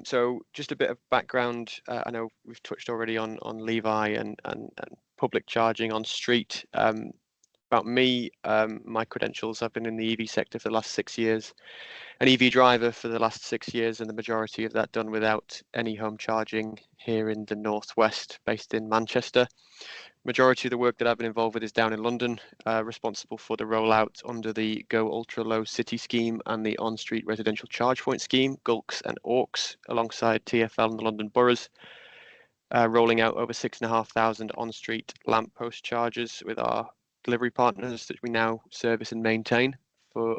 So just a bit of background. I know we've touched already on Levi and public charging on street. About me, my credentials, I've been in the EV sector for the last 6 years, an EV driver for the last 6 years, and the majority of that done without any home charging here in the Northwest, based in Manchester. Majority of the work that I've been involved with is down in London, responsible for the rollout under the Go Ultra Low City scheme and the on-street residential charge point scheme, GULCs and AUKs, alongside TfL and the London boroughs, rolling out over 6,500 on-street lamppost chargers with our delivery partners that we now service and maintain for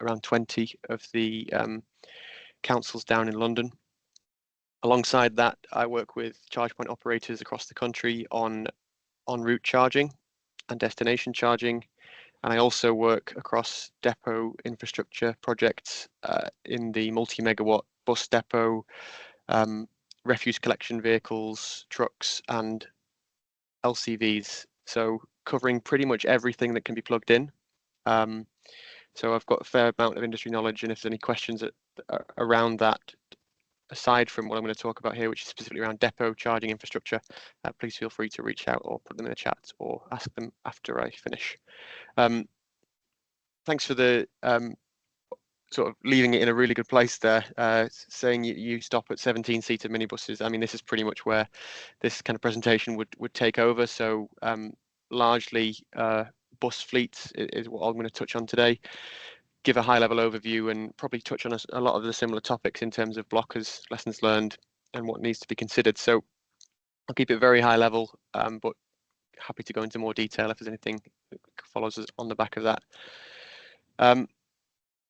around 20 of the councils down in London. Alongside that, I work with charge point operators across the country on route charging and destination charging. And I also work across depot infrastructure projects in the multi-megawatt bus depot, refuse collection vehicles, trucks, and LCVs. So covering pretty much everything that can be plugged in. So I've got a fair amount of industry knowledge, and if there's any questions around that, aside from what I'm going to talk about here, which is specifically around depot charging infrastructure, please feel free to reach out or put them in the chat or ask them after I finish. Thanks for the sort of leaving it in a really good place there, saying you stop at 17-seater minibuses. I mean, this is pretty much where this kind of presentation would take over. So largely bus fleets is what I'm going to touch on today. Give a high-level overview and probably touch on a lot of the similar topics in terms of blockers, lessons learned, and what needs to be considered. So I'll keep it very high level, but happy to go into more detail if there's anything that follows us on the back of that.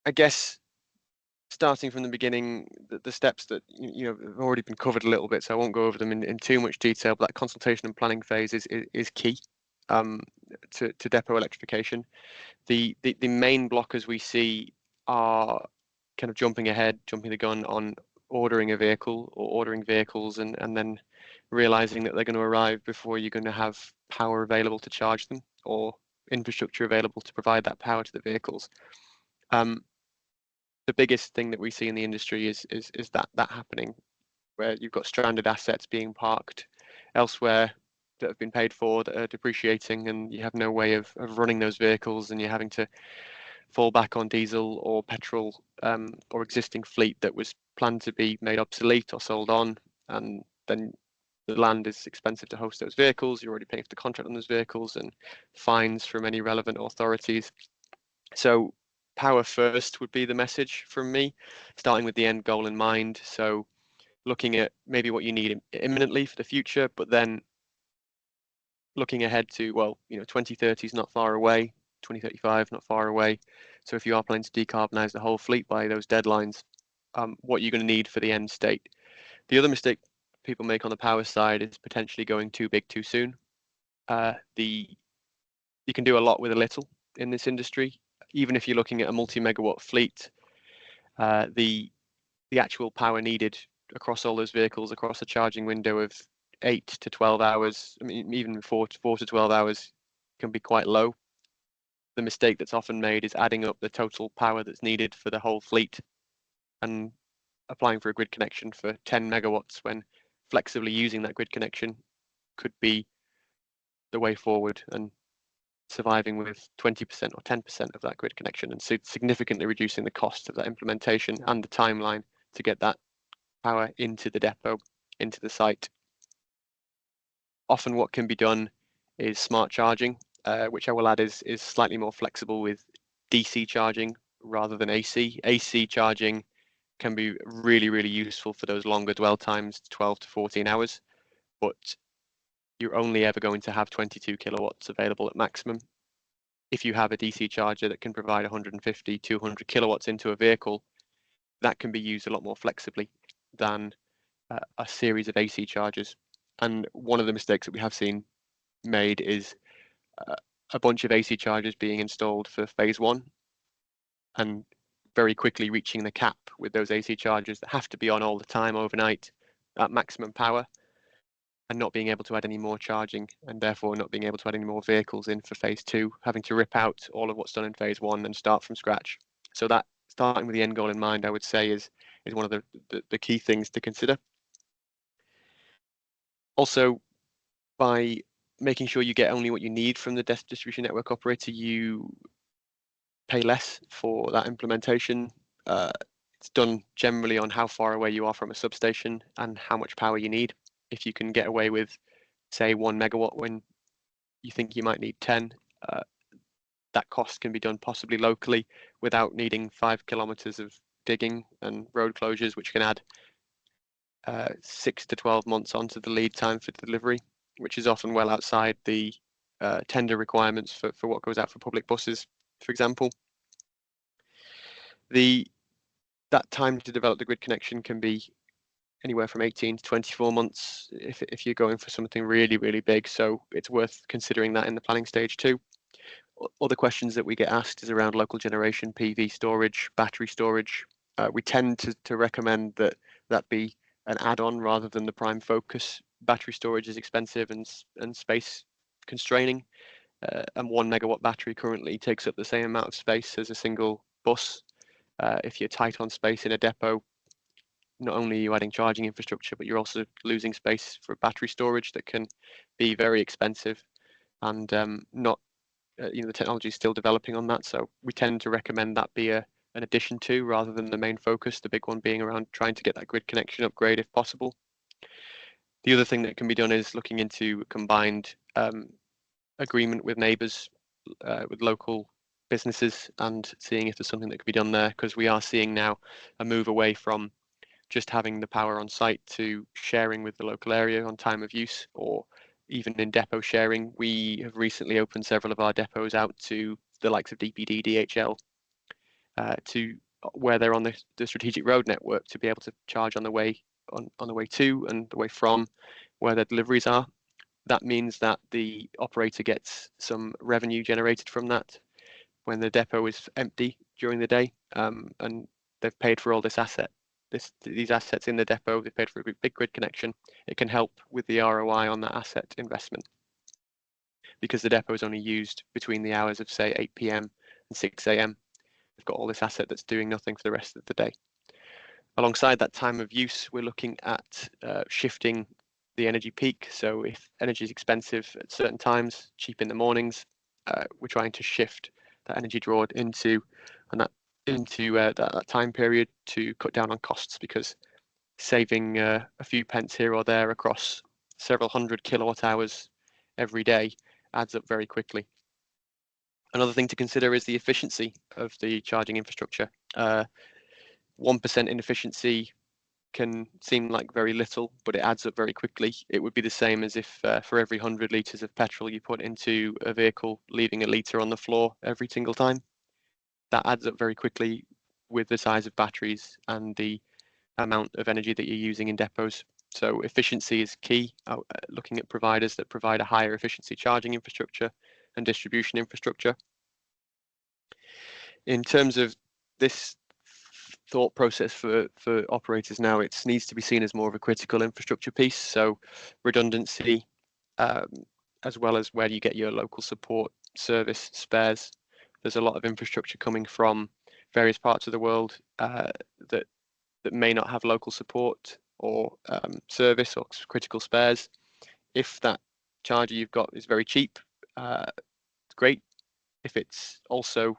I guess starting from the beginning, the steps that have already been covered a little bit, so I won't go over them in too much detail, but that consultation and planning phase is key to depot electrification. The main blockers we see are kind of jumping the gun on ordering a vehicle or ordering vehicles and then realizing that they're going to arrive before you're going to have power available to charge them or infrastructure available to provide that power to the vehicles. The biggest thing that we see in the industry is that happening, where you've got stranded assets being parked elsewhere that have been paid for, that are depreciating, and you have no way of running those vehicles, and you're having to fall back on diesel or petrol or existing fleet that was planned to be made obsolete or sold on, and then the land is expensive to host those vehicles. You're already paying for the contract on those vehicles and fines from any relevant authorities. So power first would be the message from me, starting with the end goal in mind. So looking at maybe what you need imminently for the future, but then looking ahead to, well, 2030 is not far away, 2035 not far away. So if you are planning to decarbonize the whole fleet by those deadlines, what you're going to need for the end state. The other mistake people make on the power side is potentially going too big too soon. You can do a lot with a little in this industry. Even if you're looking at a multi-megawatt fleet, the actual power needed across all those vehicles across a charging window of 8 to 12 hours, I mean, even 4 to 12 hours can be quite low. The mistake that's often made is adding up the total power that's needed for the whole fleet and applying for a grid connection for 10 megawatts when flexibly using that grid connection could be the way forward, and surviving with 20% or 10% of that grid connection, and significantly reducing the cost of that implementation and the timeline to get that power into the depot, into the site. Often what can be done is smart charging, which I will add is slightly more flexible with DC charging rather than AC. AC charging can be really, really useful for those longer dwell times, 12 to 14 hours, but you're only ever going to have 22 kilowatts available at maximum. If you have a DC charger that can provide 150, 200 kilowatts into a vehicle, that can be used a lot more flexibly than a series of AC chargers. And one of the mistakes that we have seen made is a bunch of AC chargers being installed for phase one and very quickly reaching the cap with those AC chargers that have to be on all the time overnight at maximum power, and not being able to add any more charging, and therefore not being able to add any more vehicles in for phase two, having to rip out all of what's done in phase one and start from scratch. So that, starting with the end goal in mind, I would say is is one of the key things to consider. Also, by making sure you get only what you need from the distribution network operator, you pay less for that implementation. It's done generally on how far away you are from a substation and how much power you need. If you can get away with, say, 1 megawatt when you think you might need 10, that cost can be done possibly locally without needing 5 kilometers of digging and road closures, which can add 6 to 12 months onto the lead time for delivery, which is often well outside the tender requirements for what goes out for public buses, for example. That time to develop the grid connection can be anywhere from 18 to 24 months if you're going for something really, really big. So it's worth considering that in the planning stage too. Other questions that we get asked is around local generation, PV storage, battery storage. We tend to recommend that be an add-on rather than the prime focus. Battery storage is expensive and space constraining. And 1 megawatt battery currently takes up the same amount of space as a single bus. If you're tight on space in a depot, not only are you adding charging infrastructure, but you're also losing space for battery storage that can be very expensive and not, the technology is still developing on that. So we tend to recommend that be an addition to rather than the main focus, the big one being around trying to get that grid connection upgrade if possible. The other thing that can be done is looking into combined agreement with neighbours, with local businesses, and seeing if there's something that could be done there, because we are seeing now a move away from just having the power on site to sharing with the local area on time of use, or even in depot sharing. We have recently opened several of our depots out to the likes of DPD, DHL, to where they're on the strategic road network to be able to charge on the way to and the way from where their deliveries are. That means that the operator gets some revenue generated from that when the depot is empty during the day, and they've paid for all this asset. These assets in the depot, they've paid for a big grid connection. It can help with the ROI on that asset investment because the depot is only used between the hours of, say, 8 p.m. and 6 a.m. They've got all this asset that's doing nothing for the rest of the day. Alongside that time of use, we're looking at shifting the energy peak. So if energy is expensive at certain times, cheap in the mornings, we're trying to shift that energy draw into that time period to cut down on costs, because saving a few pence here or there across several hundred kilowatt hours every day adds up very quickly. Another thing to consider is the efficiency of the charging infrastructure. 1% inefficiency can seem like very little, but it adds up very quickly. It would be the same as if for every 100 litres of petrol you put into a vehicle, leaving a litre on the floor every single time. That adds up very quickly with the size of batteries and the amount of energy that you're using in depots. So efficiency is key, looking at providers that provide a higher efficiency charging infrastructure and distribution infrastructure. In terms of this thought process for operators now, it needs to be seen as more of a critical infrastructure piece. So redundancy, as well as where you get your local support service spares. There's a lot of infrastructure coming from various parts of the world that may not have local support or service or critical spares. If that charger you've got is very cheap, it's great. If it's also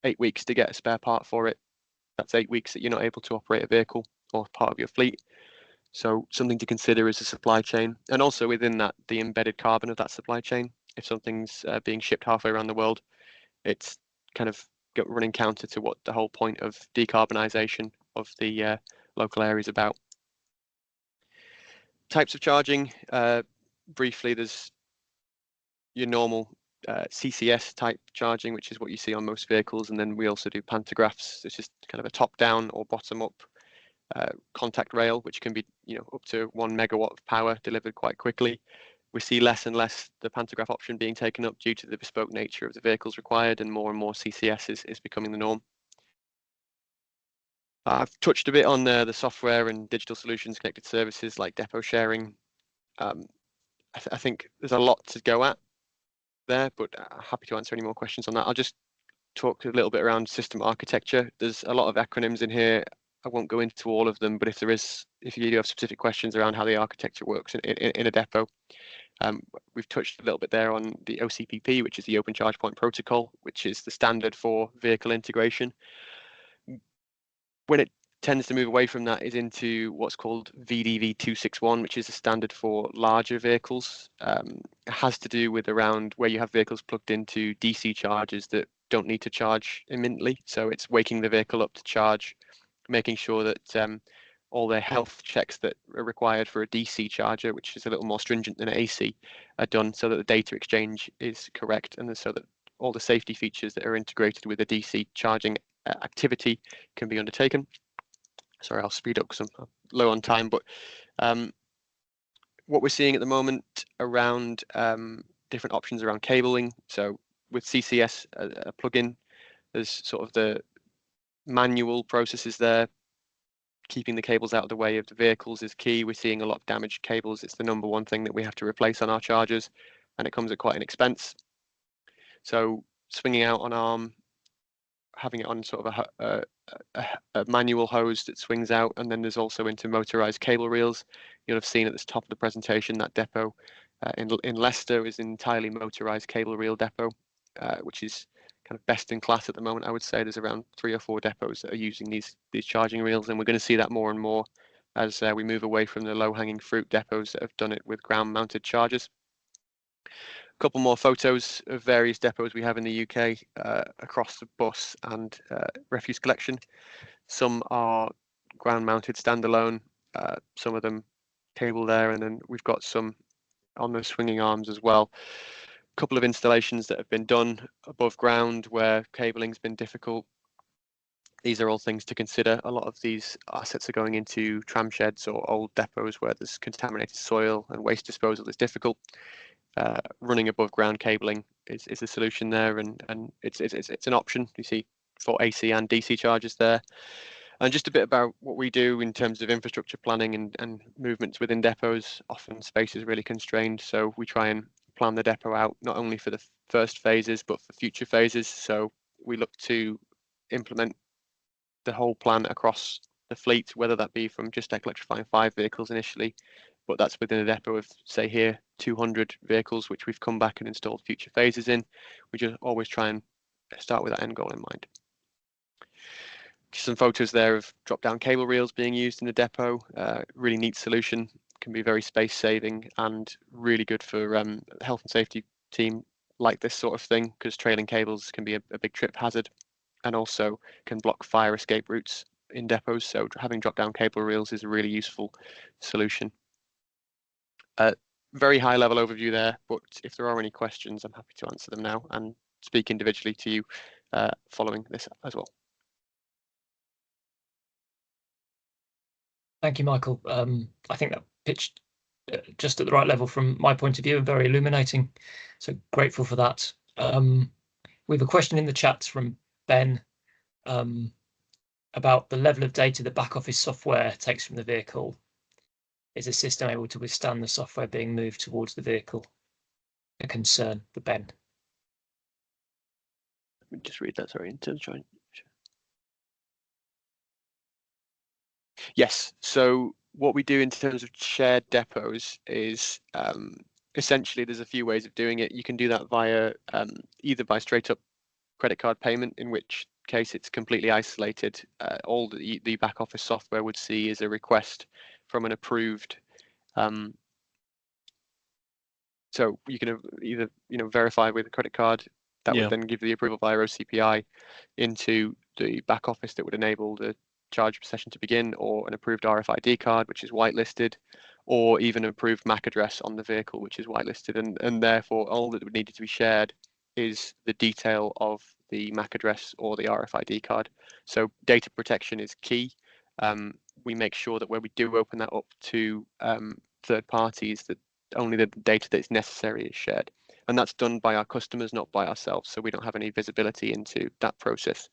8 weeks to get a spare part for it, that's 8 weeks that you're not able to operate a vehicle or part of your fleet. So something to consider is the supply chain, and also within that, the embedded carbon of that supply chain. If something's being shipped halfway around the world, it's kind of running counter to what the whole point of decarbonisation of the local area is about. Types of charging, briefly, there's your normal CCS type charging, which is what you see on most vehicles, and then we also do pantographs. It's just kind of a top-down or bottom-up contact rail, which can be up to 1 megawatt of power delivered quite quickly. We see less and less the pantograph option being taken up due to the bespoke nature of the vehicles required, and more CCS is becoming the norm. I've touched a bit on the software and digital solutions, connected services like depot sharing. I think there's a lot to go at there, but happy to answer any more questions on that. I'll just talk a little bit around system architecture. There's a lot of acronyms in here. I won't go into all of them, but if you do have specific questions around how the architecture works in a depot, we've touched a little bit there on the OCPP, which is the Open Charge Point Protocol, which is the standard for vehicle integration. When it tends to move away from that is into what's called VDV 261, which is a standard for larger vehicles. It has to do with around where you have vehicles plugged into DC chargers that don't need to charge imminently. So it's waking the vehicle up to charge, making sure that all the health checks that are required for a DC charger, which is a little more stringent than AC, are done so that the data exchange is correct, and so that all the safety features that are integrated with the DC charging activity can be undertaken. Sorry, I'll speed up because I'm low on time, but what we're seeing at the moment around different options around cabling. So with CCS, a plugin, there's sort of the manual processes there. Keeping the cables out of the way of the vehicles is key. We're seeing a lot of damaged cables. It's the #1 thing that we have to replace on our chargers, and it comes at quite an expense. So swinging out on arm, having it on sort of a manual hose that swings out, and then there's also into motorized cable reels. You'll have seen at the top of the presentation that depot in Leicester is an entirely motorized cable reel depot, which is kind of best in class at the moment. I would say there's around 3 or 4 depots that are using these charging reels, and we're going to see that more and more as we move away from the low-hanging fruit depots that have done it with ground-mounted chargers. A couple more photos of various depots we have in the UK across the bus and refuse collection. Some are ground-mounted standalone, some of them cable there, and then we've got some on the swinging arms as well. A couple of installations that have been done above ground where cabling's been difficult. These are all things to consider. A lot of these assets are going into tram sheds or old depots where there's contaminated soil and waste disposal is difficult. Running above ground cabling is a solution there, and it's an option you see for AC and DC chargers there. And just a bit about what we do in terms of infrastructure planning and movements within depots. Often space is really constrained, so we try and plan the depot out not only for the first phases but for future phases. So we look to implement the whole plan across the fleet, whether that be from just electrifying 5 vehicles initially, but that's within a depot of, say here, 200 vehicles, which we've come back and installed future phases in. We just always try and start with that end goal in mind. Some photos there of drop-down cable reels being used in the depot. Really neat solution, can be very space saving and really good for health and safety team like this sort of thing, because trailing cables can be a big trip hazard and also can block fire escape routes in depots. So having drop-down cable reels is a really useful solution. Very high level overview there, but if there are any questions, I'm happy to answer them now and speak individually to you following this as well. Thank you, Michael. I think that pitched just at the right level from my point of view and very illuminating. So grateful for that. We have a question in the chat from Ben about the level of data the back office software takes from the vehicle. Is the system able to withstand the software being moved towards the vehicle? A concern for Ben. Let me just read that, sorry, in terms of trying. Yes, so what we do in terms of shared depots is essentially there's a few ways of doing it. You can do that via either by straight up credit card payment, in which case it's completely isolated. All the back office software would see is a request from an approved. So you can either verify with a credit card that would then give the approval via OCPI into the back office that would enable the charge session to begin, or an approved RFID card which is whitelisted, or even an approved MAC address on the vehicle which is whitelisted, and therefore all that would need to be shared is the detail of the MAC address or the RFID card. So data protection is key. We make sure that when we do open that up to third parties, that only the data that's necessary is shared, and that's done by our customers, not by ourselves, so we don't have any visibility into that process.